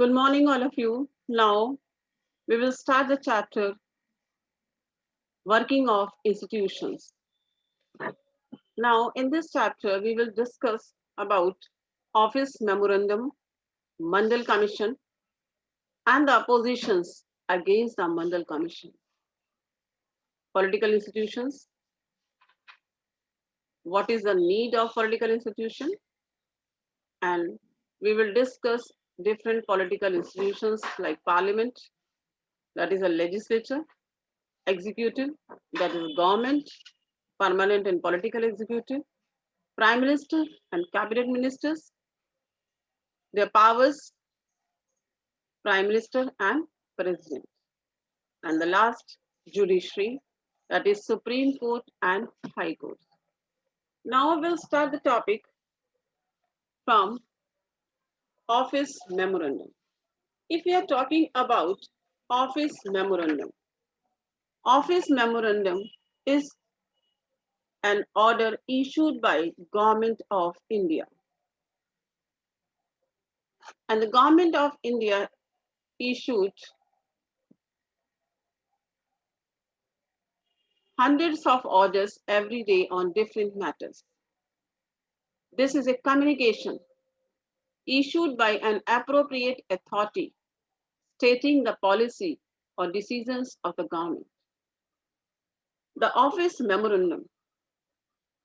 Good morning, all of you. Now we will start the chapter Working of Institutions. Now, in this chapter, we will discuss about Office Memorandum, Mandal Commission, and the oppositions against the Mandal Commission. Political institutions. What is the need of political institution? And we will discuss different political institutions like Parliament, that is a legislature, executive, that is government, permanent and political executive, prime minister and cabinet ministers, their powers, prime minister and president. And the last, judiciary, that is Supreme Court and High Court. Now we'll start the topic from Office Memorandum. If we are talking about Office Memorandum is an order issued by Government of India. And the Government of India issued hundreds of orders every day on different matters. This is a communication issued by an appropriate authority stating the policy or decisions of the government. The office memorandum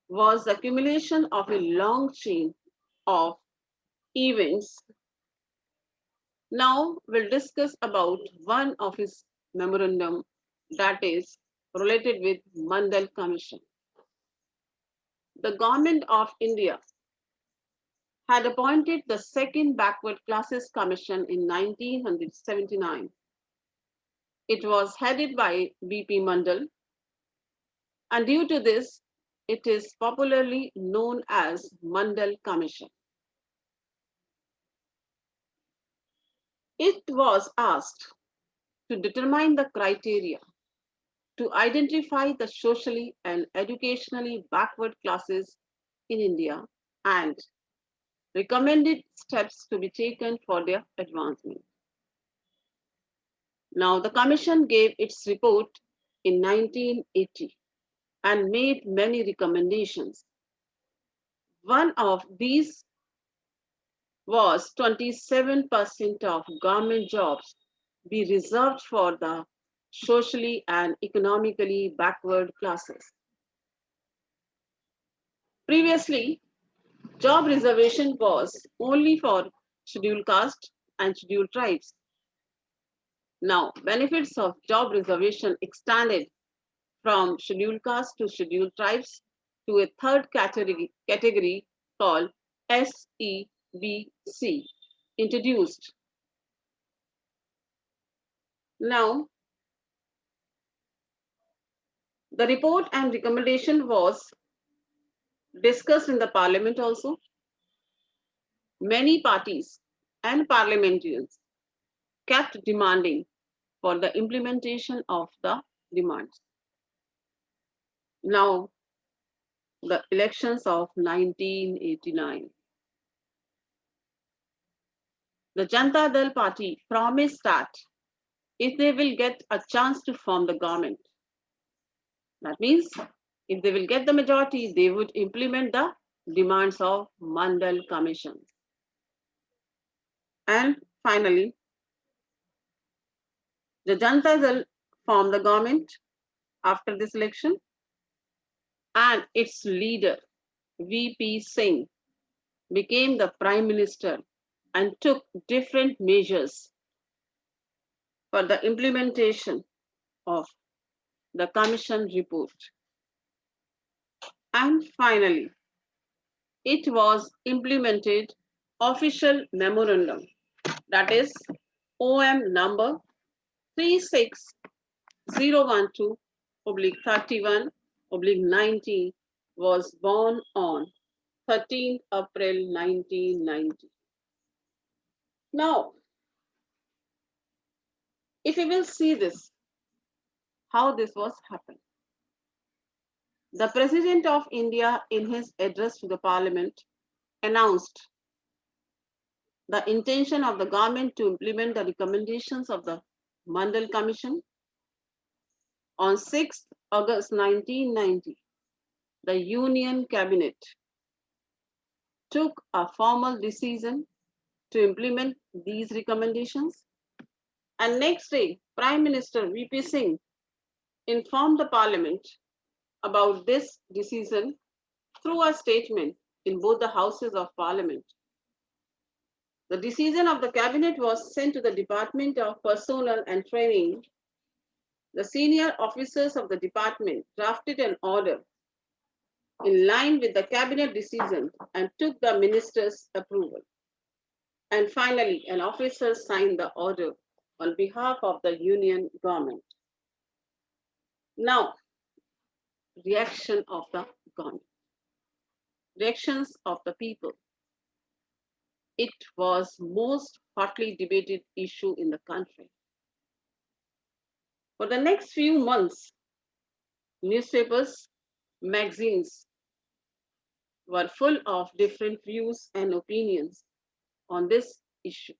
was the accumulation of a long chain of events. Now we'll discuss about one office memorandum that is related with Mandal Commission. The government of India had appointed the Second Backward Classes Commission in 1979. It was headed by B.P. Mandal, and due to this, it is popularly known as Mandal Commission. It was asked to determine the criteria to identify the socially and educationally backward classes in India and recommended steps to be taken for their advancement. Now, the Commission gave its report in 1980 and made many recommendations. One of these was 27% of government jobs be reserved for the socially and economically backward classes. Previously, job reservation was only for scheduled caste and scheduled tribes. Now, benefits of job reservation extended from scheduled caste to scheduled tribes to a third category called SEBC, introduced. Now, the report and recommendation was discussed in the parliament also. Many parties and parliamentarians kept demanding for the implementation of the demands. Now, the elections of 1989. The Janata Dal Party promised that if they will get a chance to form the government, that means if they will get the majority, they would implement the demands of Mandal Commission. And finally, the Janata Dal formed the government after this election, and its leader, VP Singh, became the prime minister and took different measures for the implementation of the commission report. And finally, it was implemented official memorandum, that is OM number 36012/31/19 was born on 13th April 1990. Now, if we will see this, how this was happened. The President of India, in his address to the Parliament, announced the intention of the government to implement the recommendations of the Mandal Commission. On 6th August 1990, the Union Cabinet took a formal decision to implement these recommendations. And next day, Prime Minister VP Singh informed the Parliament about this decision through a statement in both the houses of Parliament. The decision of the Cabinet was sent to the Department of Personnel and Training. The senior officers of the department drafted an order in line with the Cabinet decision and took the minister's approval. And finally, an officer signed the order on behalf of the Union government. Now, reaction of the government, reactions of the people. It was most hotly debated issue in the country. For the next few months, newspapers, magazines were full of different views and opinions on this issue.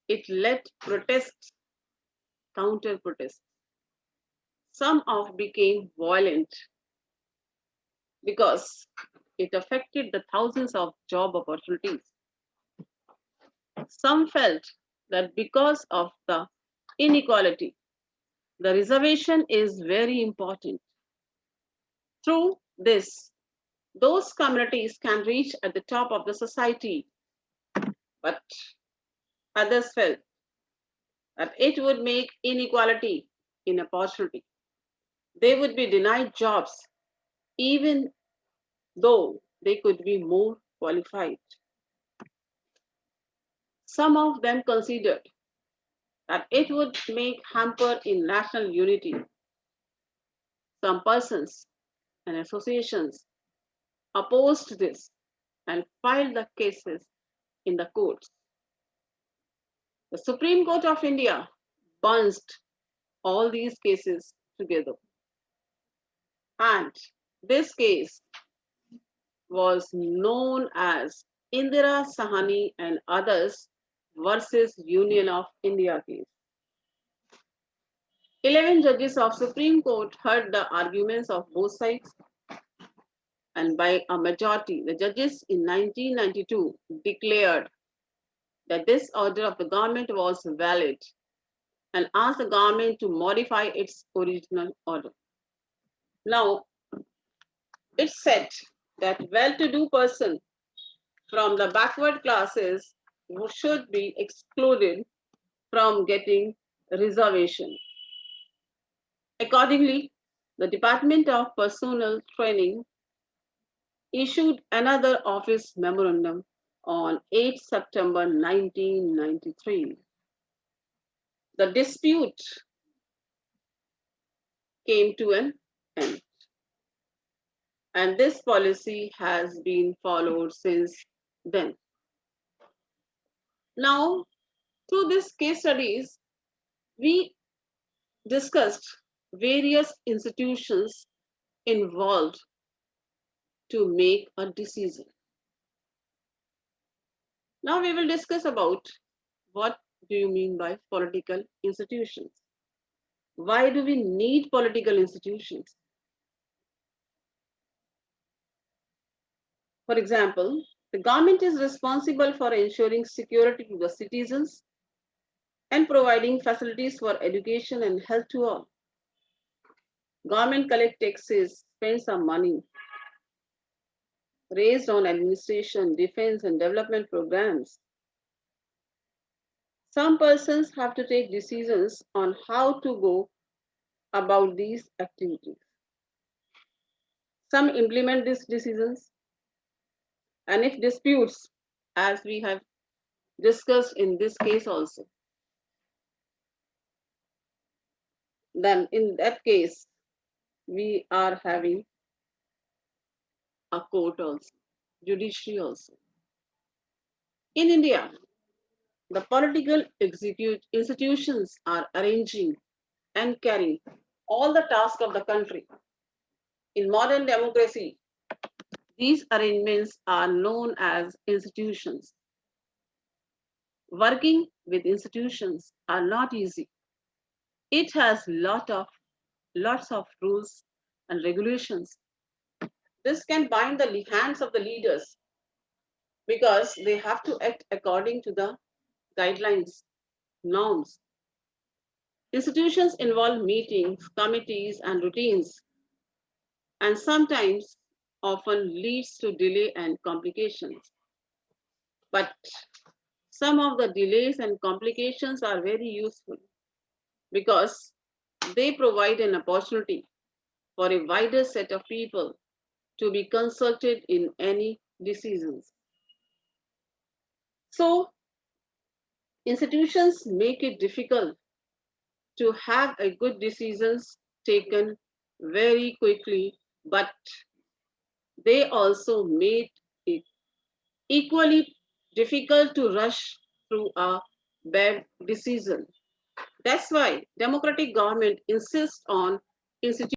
It led protests, counter protests. Some of became violent because it affected the thousands of job opportunities. Some felt that because of the inequality, the reservation is very important. Through this, those communities can reach at the top of the society, but others felt that it would make inequality in opportunity. They would be denied jobs even though they could be more qualified. Some of them considered that it would make hamper in national unity. Some persons and associations opposed this and filed the cases in the courts. The Supreme Court of India bunched all these cases together. And this case was known as Indira Sahani and others versus Union of India case. 11 judges of Supreme Court heard the arguments of both sides, and by a majority, the judges in 1992 declared that this order of the government was valid and asked the government to modify its original order. Now, it's said that well-to-do person from the backward classes should be excluded from getting reservation. Accordingly, the Department of Personnel Training issued another office memorandum on 8 September 1993. The dispute came to an end, and this policy has been followed since then. Now, through these case studies, we discussed various institutions involved to make a decision. Now we will discuss about what do you mean by political institutions? Why do we need political institutions? For example, the government is responsible for ensuring security to the citizens and providing facilities for education and health to all. Government collect taxes, spend some money raised on administration, defense, and development programs. Some persons have to take decisions on how to go about these activities. Some implement these decisions, and if disputes, as we have discussed in this case also, then in that case, we are having a court also, judiciary also. In India, the political institutions are arranging and carrying all the tasks of the country. In modern democracy, these arrangements are known as institutions. Working with institutions are not easy. It has lots of rules and regulations. This can bind the hands of the leaders because they have to act according to the guidelines, norms. Institutions involve meetings, committees, and routines, and sometimes often leads to delay and complications. But some of the delays and complications are very useful because they provide an opportunity for a wider set of people to be consulted in any decisions. So, institutions make it difficult to have a good decisions taken very quickly, but they also made it equally difficult to rush through a bad decision. That's why democratic government insists on institutions